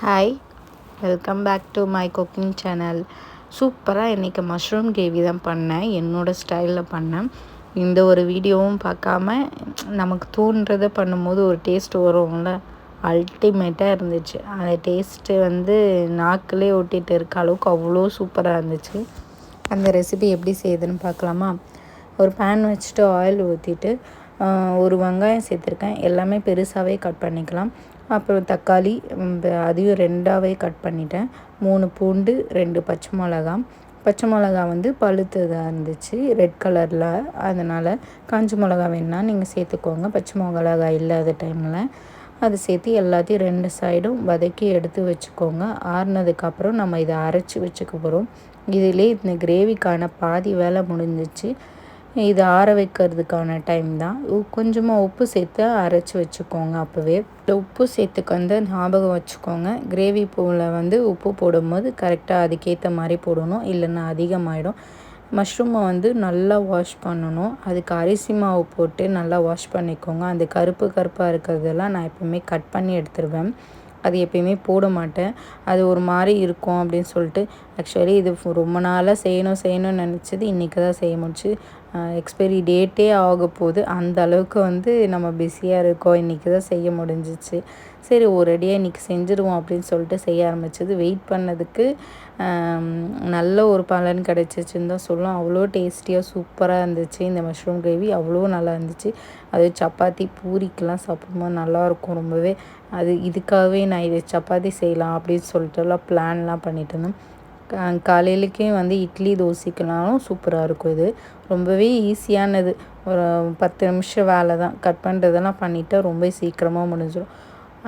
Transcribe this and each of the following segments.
Hi, welcome back to my cooking channel. சூப்பராக இன்றைக்கி mushroom gravy தான் பண்ணேன், என்னோடய ஸ்டைலில் பண்ணேன். இந்த ஒரு வீடியோவும் பார்க்காம நமக்கு தோன்றதை பண்ணும்போது ஒரு டேஸ்ட் வரும்ல, அல்டிமேட்டாக இருந்துச்சு. அந்த டேஸ்ட்டு நாக்கிலே ஒட்டிகிட்டு இருக்க அளவுக்கு அவ்வளோ சூப்பராக இருந்துச்சு. அந்த ரெசிபி எப்படி செய்யுதுன்னு பார்க்கலாமா? ஒரு பேன் வச்சுட்டு ஆயில் ஊற்றிட்டு ஒரு வெங்காயம் சேர்த்துருக்கேன். எல்லாமே பெருசாகவே கட் பண்ணிக்கலாம். அப்புறம் தக்காளி அதையும் 2ஆகவே கட் பண்ணிட்டேன். 3 பூண்டு, 2 பச்சை மிளகா பழுத்ததாக இருந்துச்சு, ரெட் கலரில். அதனால் காஞ்ச மிளகா வேணுன்னா நீங்கள் சேர்த்துக்கோங்க. பச்சை மிளகா இல்லாத டைமில் அது சேர்த்து எல்லாத்தையும் 2 சைடும் வதக்கி எடுத்து வச்சுக்கோங்க. ஆறுனதுக்கப்புறம் நம்ம இதை அரைச்சி வச்சுக்க போகிறோம். இதிலே இந்த கிரேவிக்கான பாதி வேலை முடிஞ்சிச்சு. இது ஆற வைக்கிறதுக்கான டைம் தான். கொஞ்சமாக உப்பு சேர்த்து அரைச்சி வச்சுக்கோங்க. அப்போவே உப்பு சேர்த்துக்கு ஞாபகம் வச்சுக்கோங்க. கிரேவி பூவில் உப்பு போடும்போது கரெக்டாக அதுக்கேற்ற மாதிரி போடணும், இல்லைன்னா அதிகமாகிடும். மஷ்ரூமை நல்லா வாஷ் பண்ணணும். அதுக்கு அரிசி மாவு போட்டு நல்லா வாஷ் பண்ணிக்கோங்க. அந்த கருப்பாக இருக்கிறதெல்லாம் நான் எப்போவுமே கட் பண்ணி எடுத்துருவேன். அது எப்பயுமே போட மாட்டேன். அது ஒரு மாதிரி இருக்கும் அப்படின்னு சொல்லிட்டு. ஆக்சுவலி இது ரொம்ப நாளாக செய்யணும்னு நினச்சது இன்றைக்கி தான் செய்ய முடிச்சு. எக்ஸ்பைரி டேட்டே ஆக போகுது. அந்த அளவுக்கு நம்ம பிஸியாக இருக்கோம். இன்றைக்கி தான் செய்ய முடிஞ்சிச்சு. சரி, ஒரேடியாக இன்றைக்கி செஞ்சுருவோம் அப்படின்னு சொல்லிட்டு செய்ய ஆரம்பிச்சது. வெயிட் பண்ணதுக்கு நல்ல ஒரு பலன் கிடச்சிச்சின்னு தான் சொல்லலாம். அவ்வளோ டேஸ்டியாக சூப்பராக இருந்துச்சு. இந்த மஷ்ரூம் கிரேவி அவ்வளோ நல்லா இருந்துச்சு. அது சப்பாத்தி பூரிக்கெலாம் சாப்பிடும்போது நல்லாயிருக்கும் ரொம்பவே. இதுக்காகவே நான் இது சப்பாத்தி செய்யலாம் அப்படின்னு சொல்லிட்டுலாம் பிளான்லாம் பண்ணிட்டு இருந்தேன். காலையிலக்கே இட்லி தோசைக்குனாலும் சூப்பராக இருக்கும். இது ரொம்பவே ஈஸியானது. ஒரு 10 நிமிஷம் வேலை தான். கட் பண்ணுறதெல்லாம் பண்ணிவிட்டு ரொம்ப சீக்கிரமாக முடிஞ்சிடும்.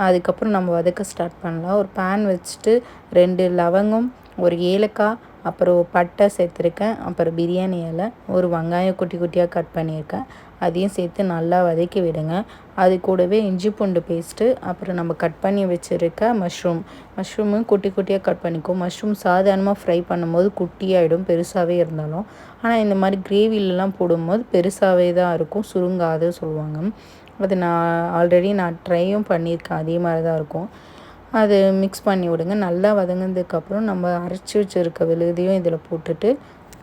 அதுக்கப்புறம் நம்ம வதக்க ஸ்டார்ட் பண்ணலாம். ஒரு பேன் வச்சுட்டு 2 லவங்கம், ஒரு ஏலக்காய், அப்புறம் பட்டை சேர்த்துருக்கேன். அப்புறம் பிரியாணி இலை, ஒரு வெங்காயம் குட்டி குட்டியாக கட் பண்ணியிருக்கேன். அதையும் சேர்த்து நல்லா வதக்கி விடுங்க. அது கூடவே இஞ்சி பூண்டு பேஸ்ட்டு, அப்புறம் நம்ம கட் பண்ணி வச்சுருக்க மஷ்ரூமும் குட்டி குட்டியாக கட் பண்ணிக்கும். மஷ்ரூம் சாதாரணமாக ஃப்ரை பண்ணும்போது குட்டியாகிடும் பெருசாகவே இருந்தாலும். ஆனால் இந்த மாதிரி கிரேவிலலாம் போடும்போது பெருசாகவே தான் இருக்கும், சுருங்காது சொல்லுவாங்க. அது நான் ட்ரையும் பண்ணியிருக்கேன், அதே மாதிரி தான் இருக்கும். அது மிக்ஸ் பண்ணி விடுங்க. நல்லா வதங்கினதுக்கப்புறம் நம்ம அரைச்சி வச்சுருக்க விழுதையும் இதில் போட்டுட்டு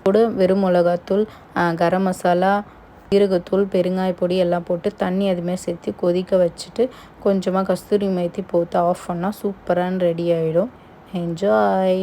கூட வெறும் மிளகாத்தூள், கரம் மசாலா, ஜீரகத்தூள், பெருங்காய பொடி எல்லாம் போட்டு தண்ணி அதுமாதிரி சேர்த்து கொதிக்க வச்சுட்டு கொஞ்சமாக கஸ்தூரி மேத்தி போட்டு ஆஃப் பண்ணால் சூப்பராக ரெடி ஆகிடும். என்ஜாய்.